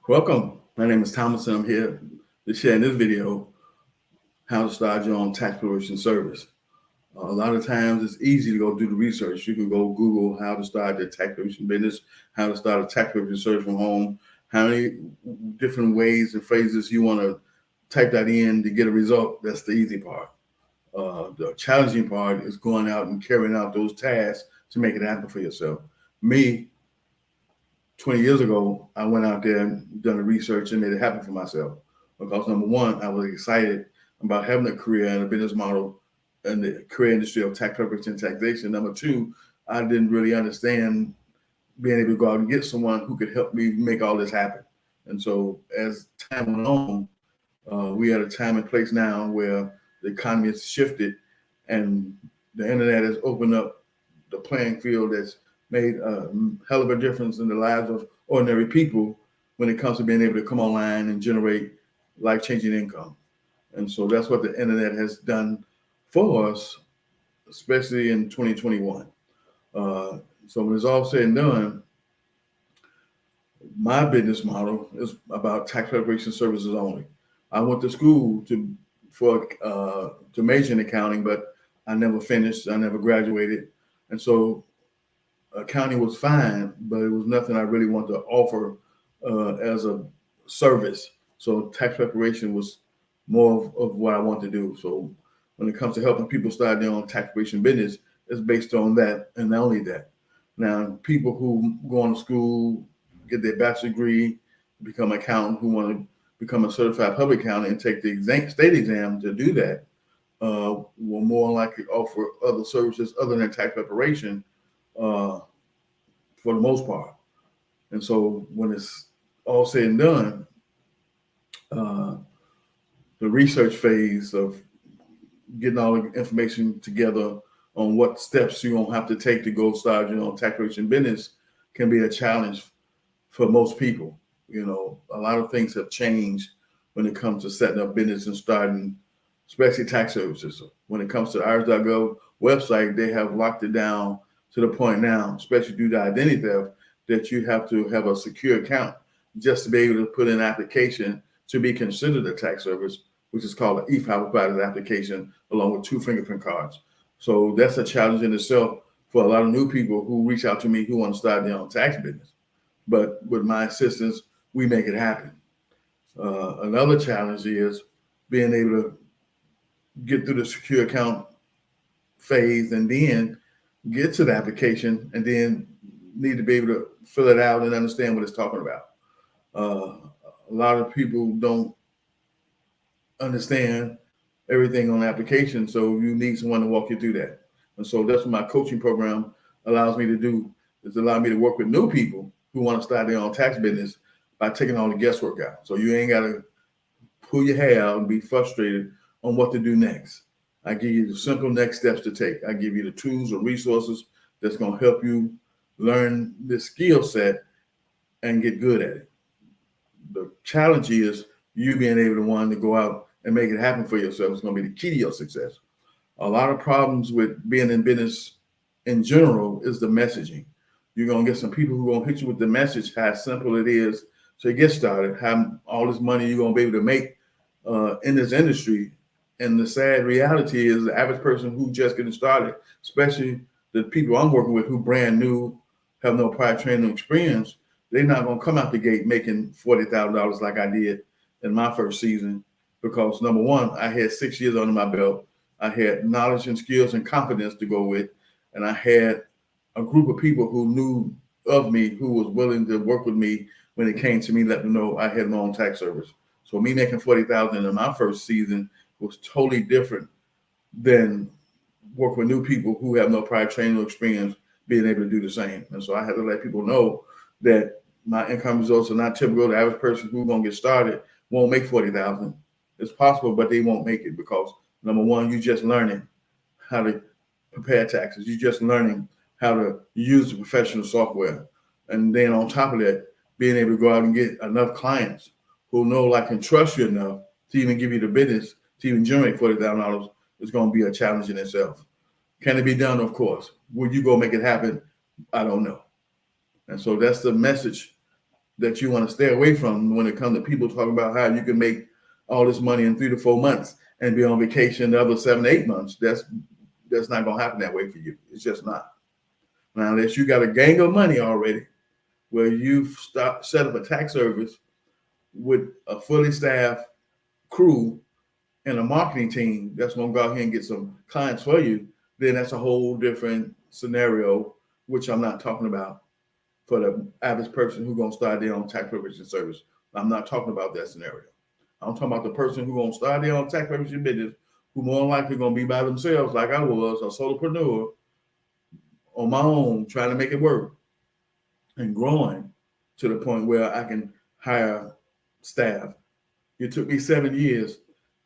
Welcome. My name is Thomas, and I'm here to share in this video how to start your own tax preparation service. A lot of times it's easy to go do the research. You can go Google how to start a tax preparation business, how to start a tax preparation service from home, how many different ways and phrases you want to type that in to get a result. That's the easy part. The challenging part is going out and carrying out those tasks to make it happen for yourself. Me, 20 years ago, I went out there and done the research and made it happen for myself. Because number one, I was excited about having a career and a business model in the career industry of tax preparation and taxation. Number two, I didn't really understand being able to go out and get someone who could help me make all this happen. And so as time went on, we are at a time and place now where the economy has shifted and the internet has opened up the playing field that's made a hell of a difference in the lives of ordinary people when it comes to being able to come online and generate life-changing income. And so that's what the internet has done for us, especially in 2021. So when it's all said and done, my business model is about tax preparation services only. I went to school to major in accounting, but I never finished. I never graduated, and so accounting was fine, but it was nothing I really wanted to offer as a service. So tax preparation was more of what I want to do. So when it comes to helping people start their own tax preparation business, it's based on that and not only that. Now, people who go on to school, get their bachelor's degree, become an accountant, who want to become a certified public accountant and take the state exam to do that, will more likely offer other services other than tax preparation for the most part. And so when it's all said and done, the research phase of getting all the information together on what steps you're going to have to take to go start your own tax preparation business can be a challenge for most people. You know, a lot of things have changed when it comes to setting up business and starting, especially tax services. When it comes to the IRS.gov website, they have locked it down to the point now, especially due to identity theft, that you have to have a secure account just to be able to put in an application to be considered a tax service, which is called an e-file provider application, along with 2 fingerprint cards. So that's a challenge in itself for a lot of new people who reach out to me who want to start their own tax business. But with my assistance, we make it happen. Another challenge is being able to get through the secure account phase and then get to the application and then need to be able to fill it out and understand what it's talking about. A lot of people don't understand everything on the application, so you need someone to walk you through that. And so that's what my coaching program allows me to do, is allow me to work with new people who want to start their own tax business by taking all the guesswork out. So you ain't got to pull your hair out and be frustrated on what to do next. I give you the simple next steps to take. I give you the tools or resources that's going to help you learn the skill set and get good at it. The challenge is you being able to go out and make it happen for yourself. It's going to be the key to your success. A lot of problems with being in business in general is the messaging. You're going to get some people who are going to hit you with the message, how simple it is to get started, how all this money you're going to be able to make in this industry. And the sad reality is the average person who just getting started, especially the people I'm working with who brand new, have no prior training or experience, they're not going to come out the gate making $40,000 like I did in my first season. Because number one, I had 6 years under my belt. I had knowledge and skills and confidence to go with. And I had a group of people who knew of me, who was willing to work with me when it came to me, letting them know I had my own tax service. So me making $40,000 in my first season was totally different than working with new people who have no prior training or experience being able to do the same. And so I had to let people know that my income results are not typical. The average person who's going to get started won't make $40,000. It's possible, but they won't make it because number one, you're just learning how to prepare taxes. You're just learning how to use the professional software. And then on top of that, being able to go out and get enough clients who know, like, and trust you enough to even give you the business to even generate $40,000 is going to be a challenge in itself. Can it be done? Of course. Will you go make it happen? I don't know. And so that's the message that you want to stay away from when it comes to people talking about how you can make all this money in 3 to 4 months and be on vacation the other 7 to 8 months. That's not going to happen that way for you. It's just not. Now, unless you got a gang of money already, where you've set up a tax service with a fully staffed crew and a marketing team that's going to go out here and get some clients for you, then that's a whole different scenario, which I'm not talking about for the average person who's going to start their own tax preparation service. I'm not talking about that scenario. I'm talking about the person who's going to start their own tax preparation business, who more than likely going to be by themselves, like I was, a solopreneur on my own, trying to make it work and growing to the point where I can hire staff. It took me 7 years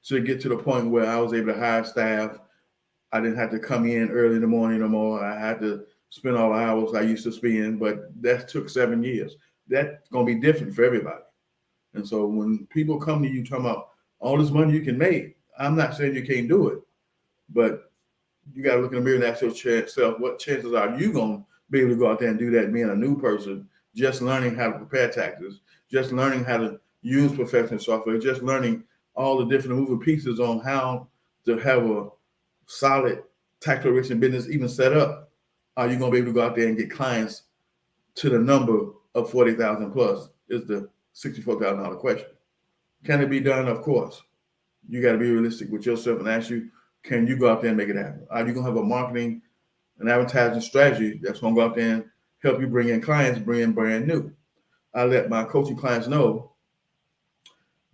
to get to the point where I was able to hire staff. I didn't have to come in early in the morning no more. I had to spend all the hours I used to spend, but that took 7 years. That's going to be different for everybody. And so when people come to you talking about all this money you can make, I'm not saying you can't do it, but you got to look in the mirror and ask yourself, what chances are you going to be able to go out there and do that being a new person, just learning how to prepare taxes, just learning how to use professional software, just learning all the different moving pieces on how to have a solid tax preparation business even set up. Are you going to be able to go out there and get clients to the number of 40,000 plus is the $64,000 question. Can it be done? Of course. You got to be realistic with yourself and ask you, can you go out there and make it happen? Are you going to have a marketing and advertising strategy that's going to go out there and help you bring in clients, bring in brand new? I let my coaching clients know,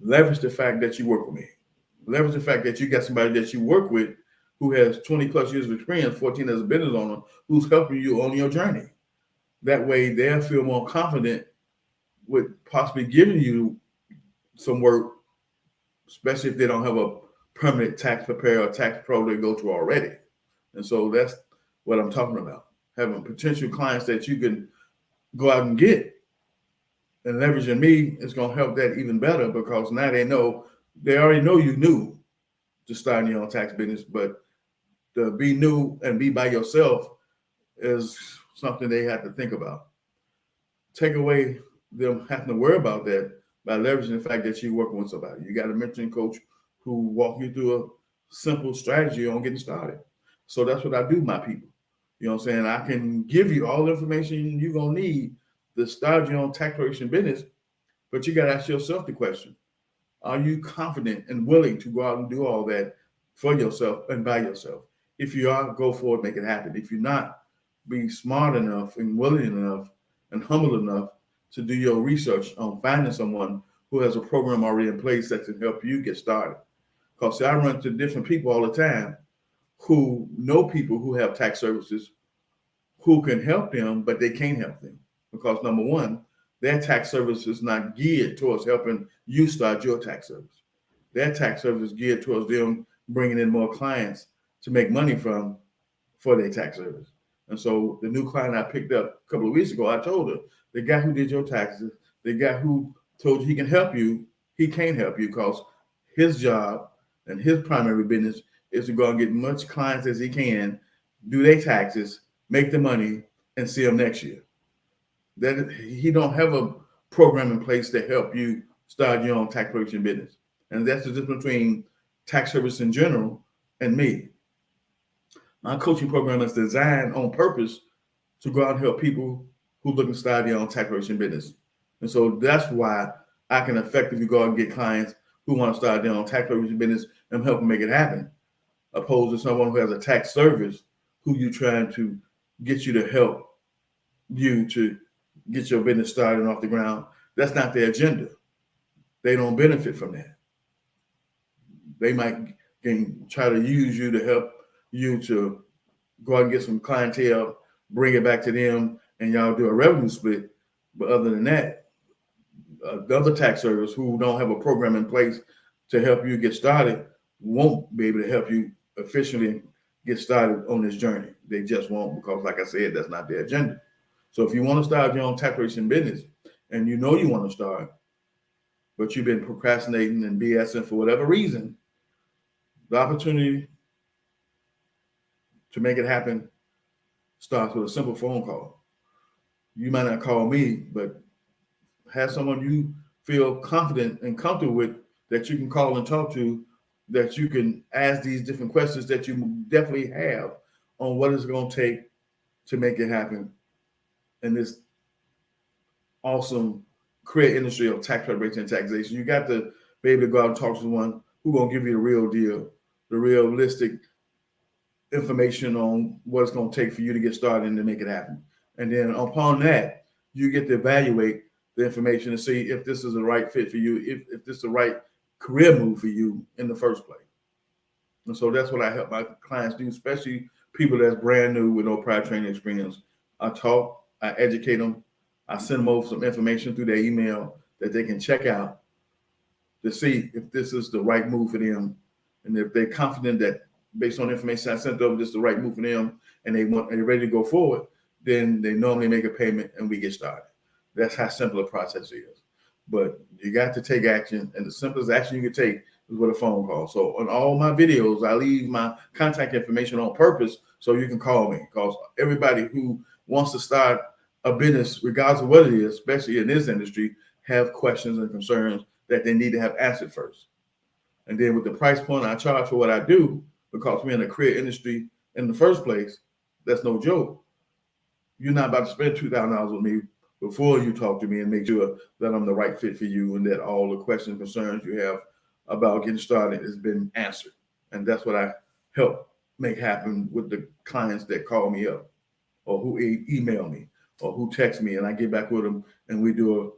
leverage the fact that you work with me. Leverage the fact that you got somebody that you work with who has 20 plus years of experience, 14 as a business owner, who's helping you on your journey. That way they'll feel more confident with possibly giving you some work, especially if they don't have a permanent tax preparer or tax pro they go to already. And so that's what I'm talking about. Having potential clients that you can go out and get, and leveraging me is going to help that even better, because now they already know you new to start your own tax business, but to be new and be by yourself is something they have to think about. Take away them having to worry about that by leveraging the fact that you're working with somebody. You got a mentoring coach who walk you through a simple strategy on getting started. So that's what I do, my people. You know what I'm saying? I can give you all the information you're going to need to start your own tax preparation business, but you got to ask yourself the question, are you confident and willing to go out and do all that for yourself and by yourself? If you are, go forward, make it happen. If you're not, be smart enough and willing enough and humble enough to do your research on finding someone who has a program already in place that can help you get started. Because I run into different people all the time who know people who have tax services who can help them, but they can't help them. Because number one, their tax service is not geared towards helping you start your tax service. Their tax service is geared towards them bringing in more clients to make money from for their tax service. And so the new client I picked up a couple of weeks ago, I told her, the guy who did your taxes, the guy who told you he can help you, he can't help you because his job and his primary business is to go and get much clients as he can, do their taxes, make the money, and see them next year. That he don't have a program in place to help you start your own tax preparation business. And that's the difference between tax service in general and me. My coaching program is designed on purpose to go out and help people who look to start their own tax preparation business. And so that's why I can effectively go out and get clients who want to start their own tax preparation business and help them make it happen, opposed to someone who has a tax service who you trying to get you to help you to get your business started off the ground. That's not their agenda. They don't benefit from that. They might try to use you to help you to go out and get some clientele, bring it back to them, and y'all do a revenue split. But other than that, the other tax service who don't have a program in place to help you get started won't be able to help you efficiently get started on this journey. They just won't, because like I said, that's not their agenda. So if you want to start your own tax preparation business and you know you want to start, but you've been procrastinating and BSing for whatever reason, the opportunity to make it happen starts with a simple phone call. You might not call me, but have someone you feel confident and comfortable with that you can call and talk to, that you can ask these different questions that you definitely have on what it's going to take to make it happen in this awesome career industry of tax preparation and taxation. You got to be able to go out and talk to someone who's going to give you the real deal, the realistic information on what it's going to take for you to get started and to make it happen. And then upon that, you get to evaluate the information and see if this is the right fit for you, if this is the right career move for you in the first place. And so that's what I help my clients do, especially people that's brand new with no prior training experience. I talk, I educate them, I send them over some information through their email that they can check out to see if this is the right move for them. And if they're confident that based on the information I sent over, this is the right move for them and they're ready to go forward, then they normally make a payment and we get started. That's how simple the process is. But you got to take action, and the simplest action you can take is with a phone call. So on all my videos, I leave my contact information on purpose so you can call me, because everybody who wants to start a business, regardless of what it is, especially in this industry, have questions and concerns that they need to have answered first. And then with the price point I charge for what I do, because we're in the career industry in the first place, that's no joke. You're not about to spend $2,000 with me before you talk to me and make sure that I'm the right fit for you and that all the questions and concerns you have about getting started has been answered. And that's what I help make happen with the clients that call me up or who email me or who text me, and I get back with them and we do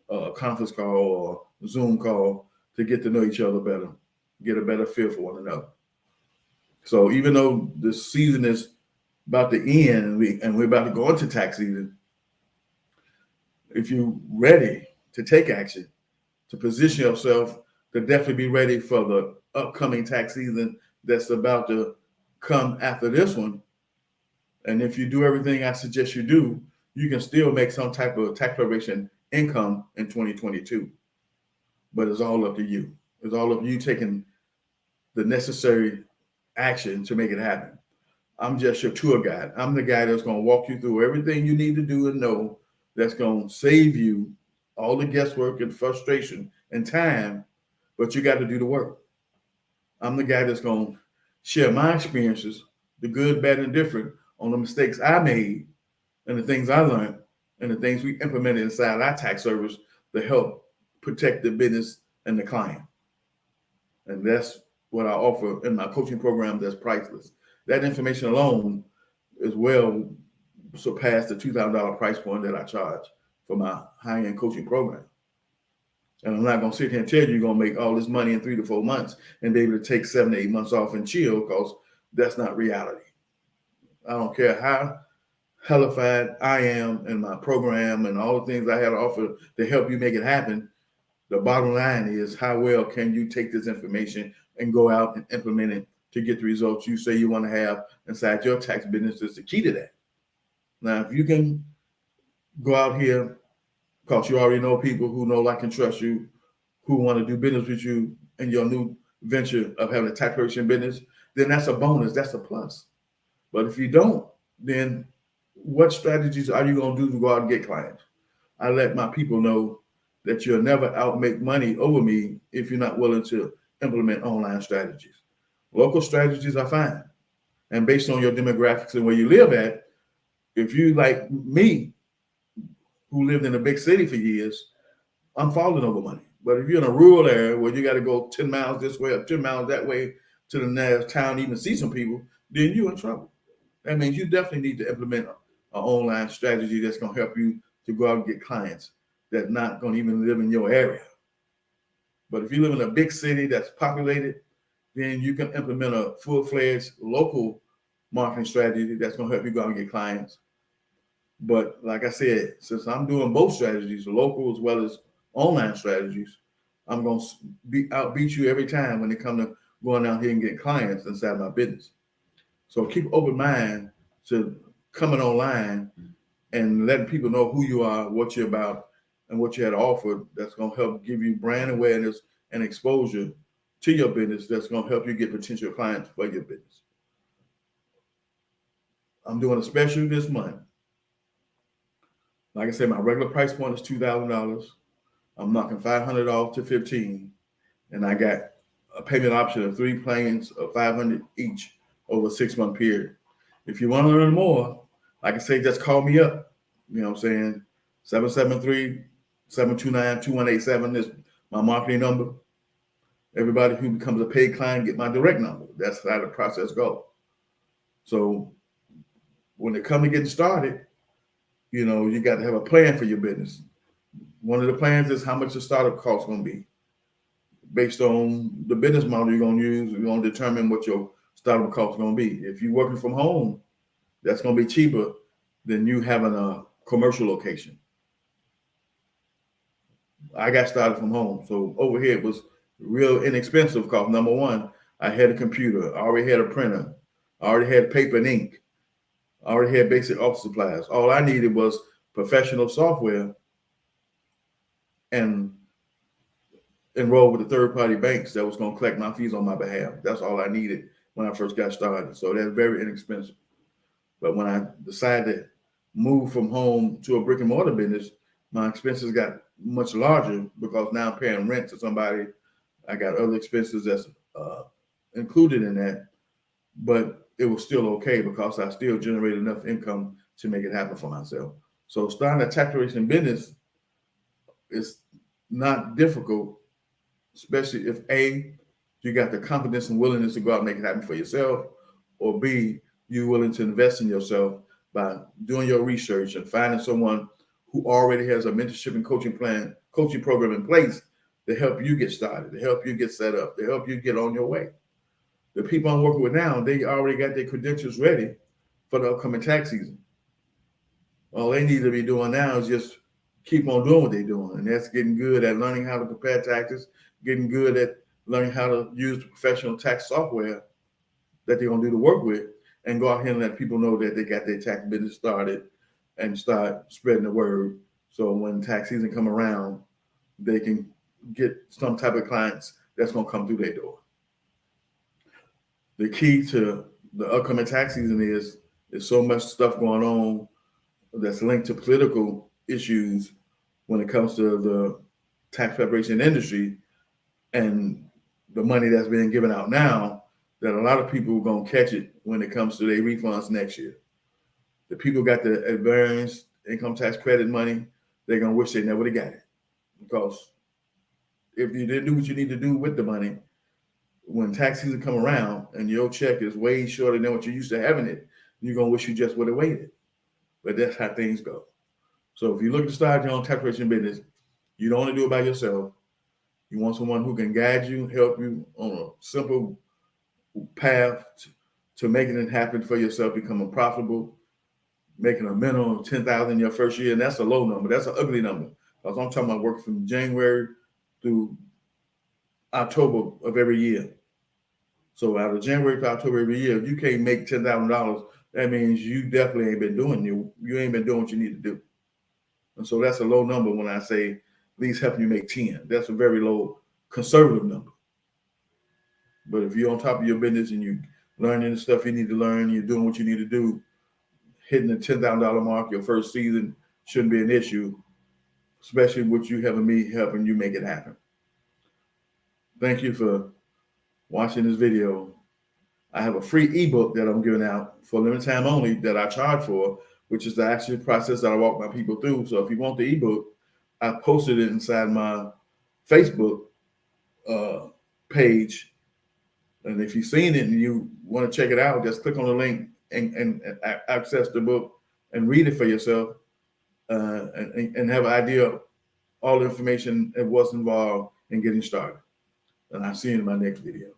a conference call or Zoom call to get to know each other better, get a better feel for one another. So even though the season is about to end and we're about to go into tax season, if you're ready to take action, to position yourself to definitely be ready for the upcoming tax season that's about to come after this one, and if you do everything I suggest you do, you can still make some type of tax preparation income in 2022. But it's all up to you. It's all up to you taking the necessary action to make it happen. I'm just your tour guide. I'm the guy that's going to walk you through everything you need to do and know, that's going to save you all the guesswork and frustration and time, but you got to do the work. I'm the guy that's going to share my experiences, the good, bad, and different, on the mistakes I made and the things I learned and the things we implemented inside our tax service to help protect the business and the client. And that's what I offer in my coaching program that's priceless. That information alone is well surpassed the $2,000 price point that I charge for my high-end coaching program. And I'm not going to sit here and tell you you're going to make all this money in 3 to 4 months and be able to take 7 to 8 months off and chill, because that's not reality. I don't care how hellified I am in my program and all the things I have to offer to help you make it happen. The bottom line is, how well can you take this information and go out and implement it to get the results you say you want to have inside your tax business? Is the key to that. Now, if you can go out here, because you already know people who know, like, and trust you, who want to do business with you in your new venture of having a tax preparation business, then that's a bonus, that's a plus. But if you don't, then what strategies are you going to do to go out and get clients? I let my people know that you'll never outmake money over me if you're not willing to implement online strategies. Local strategies are fine. And based on your demographics and where you live at, if you like me, who lived in a big city for years, I'm falling over money. But if you're in a rural area where you got to go 10 miles this way or 10 miles that way to the nearest town to even see some people, then you're in trouble. That means you definitely need to implement an online strategy that's going to help you to go out and get clients that's not going to even live in your area. But if you live in a big city that's populated, then you can implement a full-fledged local marketing strategy that's going to help you go out and get clients. But like I said, since I'm doing both strategies, local as well as online strategies, I'm going to outbeat you every time when it comes to going out here and getting clients inside my business. So keep an open mind to coming online and letting people know who you are, what you're about, and what you had to offer. That's going to help give you brand awareness and exposure to your business. That's going to help you get potential clients for your business. I'm doing a special this month. Like I said, my regular price point is $2,000. I'm knocking 500 off to 15, and I got a payment option of 3 plans of 500 each over a 6-month period. If you want to learn more, like I say, just call me up. You know what I'm saying? 773-729-2187 is my marketing number. Everybody who becomes a paid client get my direct number. That's how the process goes. So when it comes to getting started, you know, you got to have a plan for your business. One of the plans is how much the startup cost is going to be. Based on the business model you're going to use, you're going to determine what your startup cost is going to be. If you're working from home, that's going to be cheaper than you having a commercial location. I got started from home. So over here, it was real inexpensive because number one, I had a computer. I already had a printer. I already had paper and ink. I already had basic office supplies. All I needed was professional software and enroll with the third-party banks that was going to collect my fees on my behalf. That's all I needed when I first got started. So that's very inexpensive. But when I decided to move from home to a brick and mortar business, my expenses got much larger because now I'm paying rent to somebody. I got other expenses that's included in that, but it was still okay because I still generated enough income to make it happen for myself. So starting a tax preparation business is not difficult, especially if A, you got the confidence and willingness to go out and make it happen for yourself, or B, you're willing to invest in yourself by doing your research and finding someone who already has a mentorship and coaching program in place to help you get started, to help you get set up, to help you get on your way. The people I'm working with now, they already got their credentials ready for the upcoming tax season. All they need to be doing now is just keep on doing what they're doing. And that's getting good at learning how to prepare taxes, getting good at learning how to use the professional tax software that they're going to do the work with, and go out here and let people know that they got their tax business started and start spreading the word. So when tax season come around, they can get some type of clients that's going to come through their door. The key to the upcoming tax season is there's so much stuff going on that's linked to political issues when it comes to the tax preparation industry and the money that's being given out now, that a lot of people are going to catch it when it comes to their refunds next year. The people got the advanced income tax credit money, they're going to wish they never would have got it. Because if you didn't do what you need to do with the money, when tax season come around and your check is way shorter than what you're used to having it, you're going to wish you just would have waited. But that's how things go. So if you look to start your own tax preparation business, you don't want to do it by yourself. You want someone who can guide you, help you on a simple path to making it happen for yourself, becoming profitable, making a minimum of $10,000 in your first year. And that's a low number. That's an ugly number. Because I'm talking about working from January through October of every year. So out of January to October every year, if you can't make $10,000, that means you definitely ain't been doing you ain't been doing what you need to do. And so that's a low number when I say at least helping you make 10. That's a very low conservative number. But if you're on top of your business and you learning the stuff you need to learn, you're doing what you need to do, hitting the $10,000 mark your first season shouldn't be an issue, especially with you having me helping you make it happen. Thank you for watching this video. I have a free ebook that I'm giving out for limited time only that I charge for, which is the actual process that I walk my people through. So if you want the ebook, I posted it inside my Facebook page. And if you've seen it and you want to check it out, just click on the link and access the book and read it for yourself and have an idea of all the information and what's involved in getting started. And I'll see you in my next video.